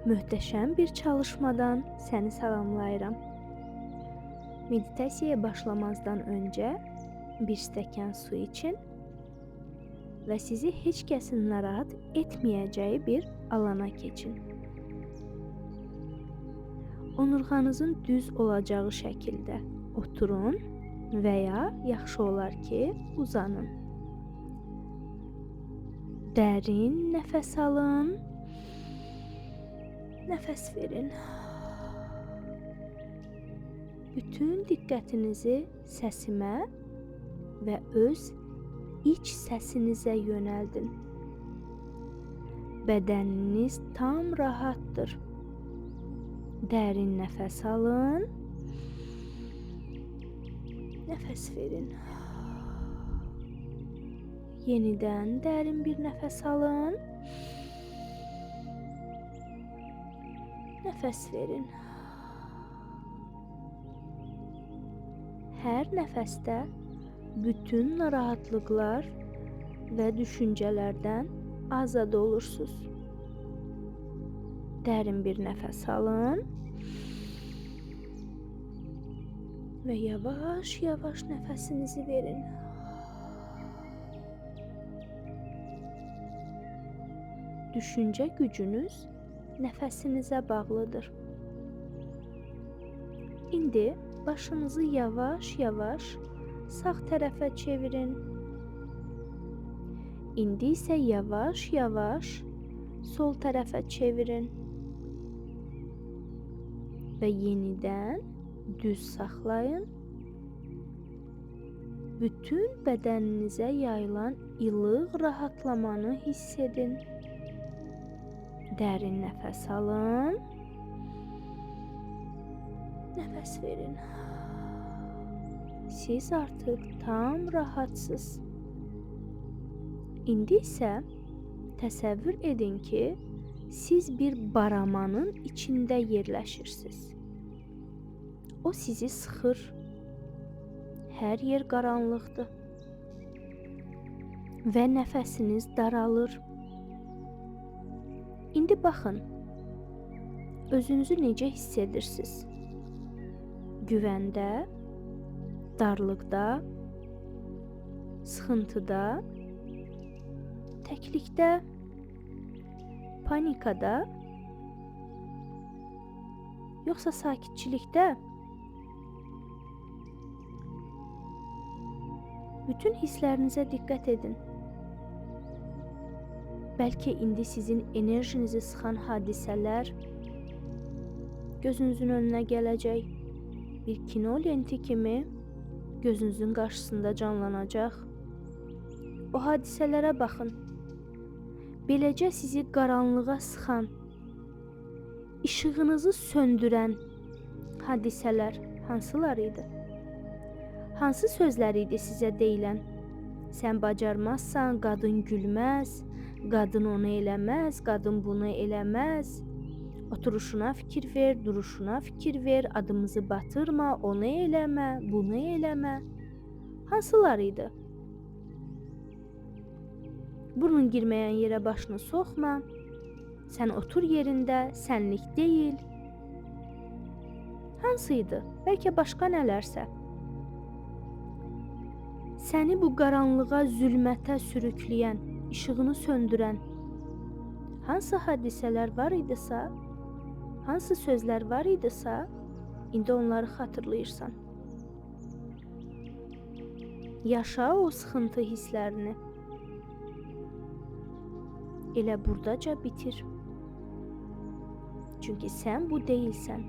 Möhtəşəm bir çalışmadan səni salamlayıram. Meditasiyaya başlamazdan öncə bir stəkan su için və sizi heç kəsin narahat etməyəcəyi bir alana keçin. Onurğanızın düz olacağı şəkildə oturun və ya yaxşı olar ki, uzanın. Dərin nəfəs alın, nəfəs verin. Bütün diqqətinizi səsimə və öz iç səsinizə yönəldin. Bədəniniz tam rahatdır. Dərin nəfəs alın, nəfəs verin. Yenidən dərin bir nəfəs alın, nəfəs verin. Hər nəfəsdə bütün narahatlıqlar və düşüncələrdən azad olursunuz. Dərin bir nəfəs alın və yavaş-yavaş nəfəsinizi verin. Düşüncə gücünüz nəfəsinizə bağlıdır. İndi başınızı yavaş-yavaş sağ tərəfə çevirin. İndi isə yavaş-yavaş sol tərəfə çevirin. Və yenidən düz saxlayın. Bütün bədəninizə yayılan ilıq rahatlamanı hiss edin. Dərin nəfəs alın. Nəfəs verin. Siz artıq tam rahatsınız. İndi isə təsəvvür edin ki, siz bir baramanın içində yerləşirsiniz. O sizi sıxır. Hər yer qaranlıqdır. Və nəfəsiniz daralır. İndi baxın, özünüzü necə hiss edirsiniz? Güvəndə, darlıqda, sıxıntıda, təklikdə, panikada, yoxsa sakitçilikdə? Bütün hisslərinizə diqqət edin. Bəlkə indi sizin enerjinizi sıxan hadisələr gözünüzün önünə gələcək. Bir kino lenti kimi gözünüzün qarşısında canlanacaq. O hadisələrə baxın. Beləcə sizi qaranlığa sıxan, işığınızı söndürən hadisələr hansılar idi? Hansı sözlər idi sizə deyilən? Sən bacarmazsan, qadın gülməz, qadın onu eləməz, qadın bunu eləməz. Oturuşuna fikir ver, duruşuna fikir ver, adımızı batırma, onu eləmə, bunu eləmə. Hansılar idi? Burnun girməyən yerə başını soxma. Sən otur yerində, sənlik deyil. Hansıydı? Bəlkə başqa nələrsə. Səni bu qaranlığa, zülmətə sürükləyən, işığını söndürən hansı hadisələr var idisə, hansı sözlər var idisə, indi onları xatırlayırsan. Yaşa o sıxıntı hisslərini. Elə burdaca bitir. Çünki sən bu deyilsən.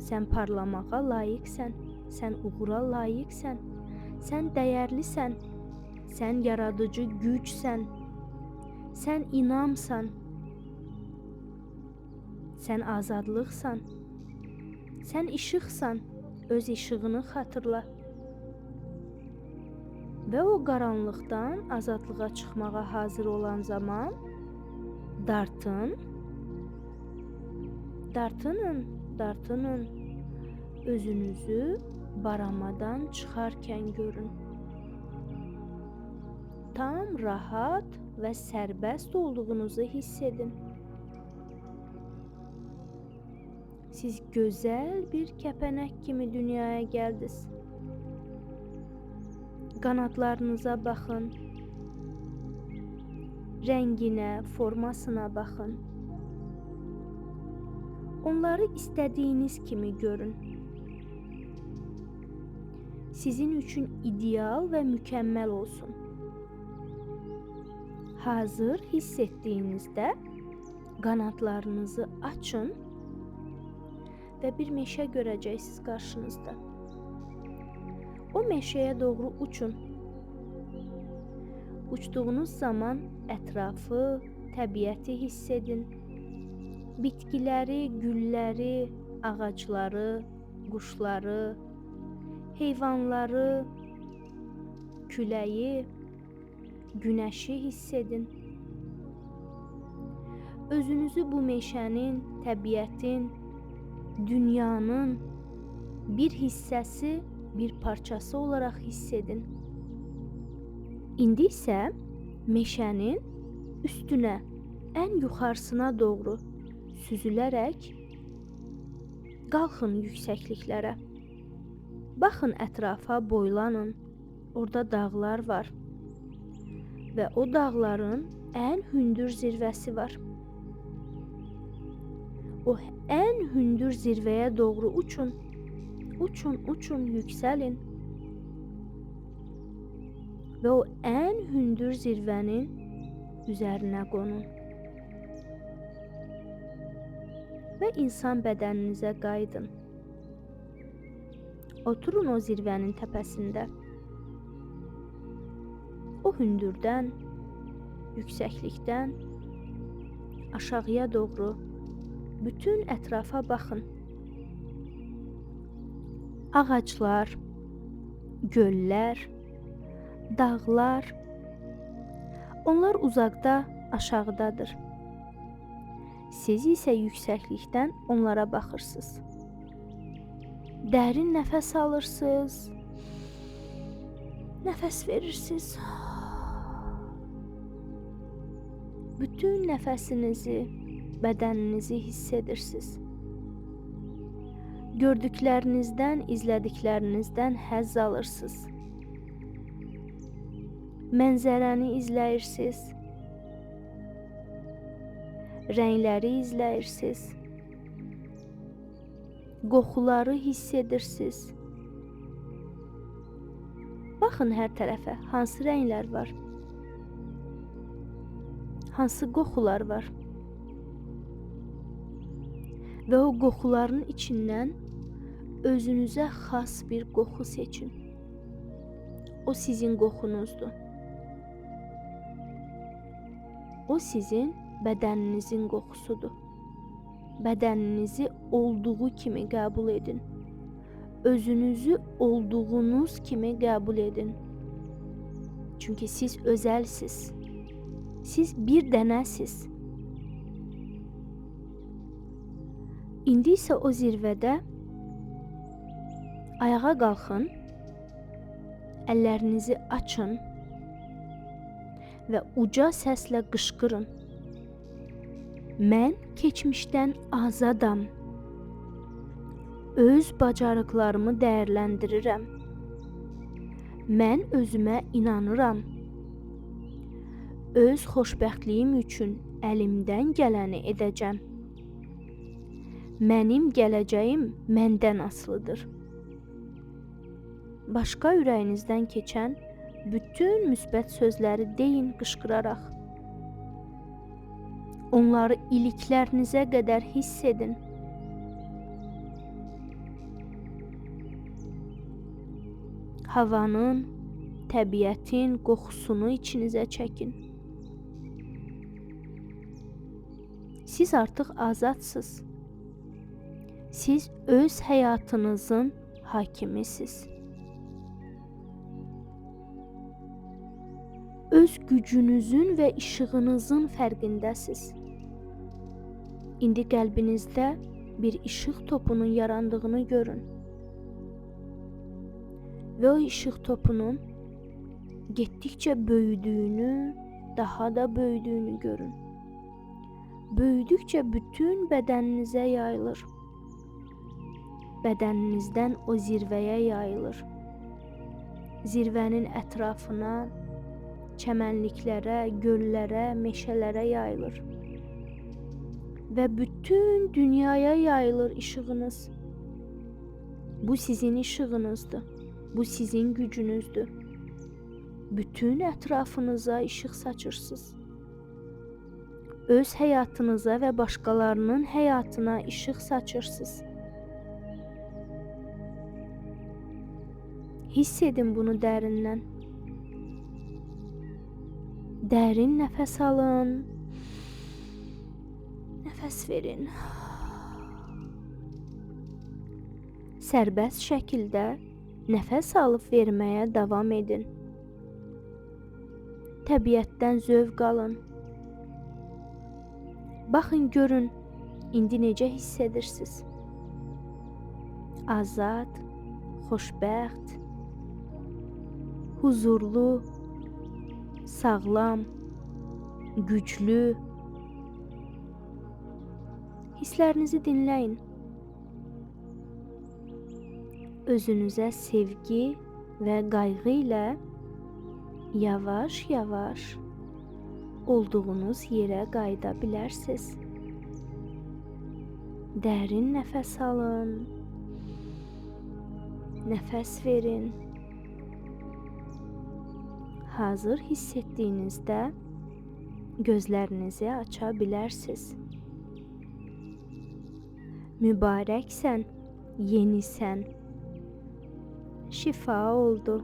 Sən parlamağa layiqsən, sən uğura layiqsən, sən dəyərlisən, sən yaradıcı gücsən, sən inamsan, sən azadlıqsan, sən işıqsan, öz işığını xatırla. Və o qaranlıqdan azadlığa çıxmağa hazır olan zaman dartın, dartının, dartının, özünüzü baramadan çıxarkən görün. Tam rahat və sərbəst olduğunuzu hiss edin. Siz gözəl bir kəpənək kimi dünyaya gəldiniz. Qanadlarınıza baxın. Rənginə, formasına baxın. Onları istədiyiniz kimi görün. Sizin üçün ideal və mükəmməl olsun. Hazır hiss etdiyinizdə qanadlarınızı açın və bir meşə görəcəksiniz qarşınızda. O meşəyə doğru uçun. Uçduğunuz zaman ətrafı, təbiəti hiss edin. Bitkiləri, gülləri, ağacları, quşları, heyvanları, küləyi, günəşi hiss edin. Özünüzü bu meşənin, təbiətin, dünyanın bir hissəsi, bir parçası olaraq hiss edin. İndi isə meşənin üstünə, ən yuxarısına doğru süzülərək qalxın yüksəkliklərə. Baxın ətrafa, boylanın. Orada dağlar var. Və o dağların ən hündür zirvəsi var. O ən hündür zirvəyə doğru uçun. Uçun, uçun, yüksəlin. Və o ən hündür zirvənin üzərinə qonun. Və insan bədəninizə qayıdın. Oturun o zirvənin təpəsində. O hündürdən, yüksəklikdən aşağıya doğru bütün ətrafa baxın. Ağaclar, göllər, dağlar, onlar uzaqda, aşağıdadır. Siz isə yüksəklikdən onlara baxırsınız. Dərin nəfəs alırsınız, nəfəs verirsiniz. Bütün nəfəsinizi, bədəninizi hiss edirsiniz. Gördüklərinizdən, izlədiklərinizdən həzz alırsınız. Mənzərəni izləyirsiniz. Rəngləri izləyirsiniz. Qoxuları hiss edirsiniz. Baxın hər tərəfə, hansı rənglər var? Hansı qoxular var? Və o qoxuların içindən özünüzə xas bir qoxu seçin. O sizin qoxunuzdur. O sizin bədəninizin qoxusudur. Bədəninizi olduğu kimi qəbul edin. Özünüzü olduğunuz kimi qəbul edin. Çünki siz özəlsiz. Siz bir dənəsiz. İndi isə o zirvədə ayağa qalxın, əllərinizi açın və uca səslə qışqırın. Mən keçmişdən azadam. Öz bacarıqlarımı dəyərləndirirəm. Mən özümə inanıram. Öz xoşbəxtliyim üçün əlimdən gələni edəcəm. Mənim gələcəyim məndən asılıdır. Başqa ürəyinizdən keçən bütün müsbət sözləri deyin qışqıraraq. Onları iliklərinizə qədər hiss edin. Havanın, təbiətin qoxusunu içinizə çəkin. Siz artıq azadsınız. Siz öz həyatınızın hakimisiniz. Öz gücünüzün və işığınızın fərqindəsiniz. İndi qəlbinizdə bir işıq topunun yarandığını görün. Və o işıq topunun getdikcə böyüdüyünü, daha da böyüdüyünü görün. Böyüdükcə bütün bədəninizə yayılır. bədəninizdən o zirvəyə yayılır. Zirvənin ətrafına, çəmənliklərə, göllərə, meşələrə yayılır. Və bütün dünyaya yayılır işığınız. Bu sizin işığınızdır. Bu sizin gücünüzdür. Bütün ətrafınıza işıq saçırsınız. Öz həyatınıza və başqalarının həyatına işıq saçırsınız. Hiss edin bunu dərindən. Dərin nəfəs alın. Nəfəs verin. Sərbəst şəkildə nəfəs alıb verməyə davam edin. Təbiətdən zövq alın. Baxın, görün, indi necə hiss edirsiniz? Azad, xoşbəxt, huzurlu, sağlam, güclü. Hisslərinizi dinləyin. Özünüzə sevgi və qayğı ilə yavaş-yavaş olduğunuz yerə qayıda bilərsiniz. Dərin nəfəs alın. Nəfəs verin. Hazır hiss etdiyinizdə gözlərinizi aça bilərsiniz. Mübarəksən, yenisən. Şifa oldu.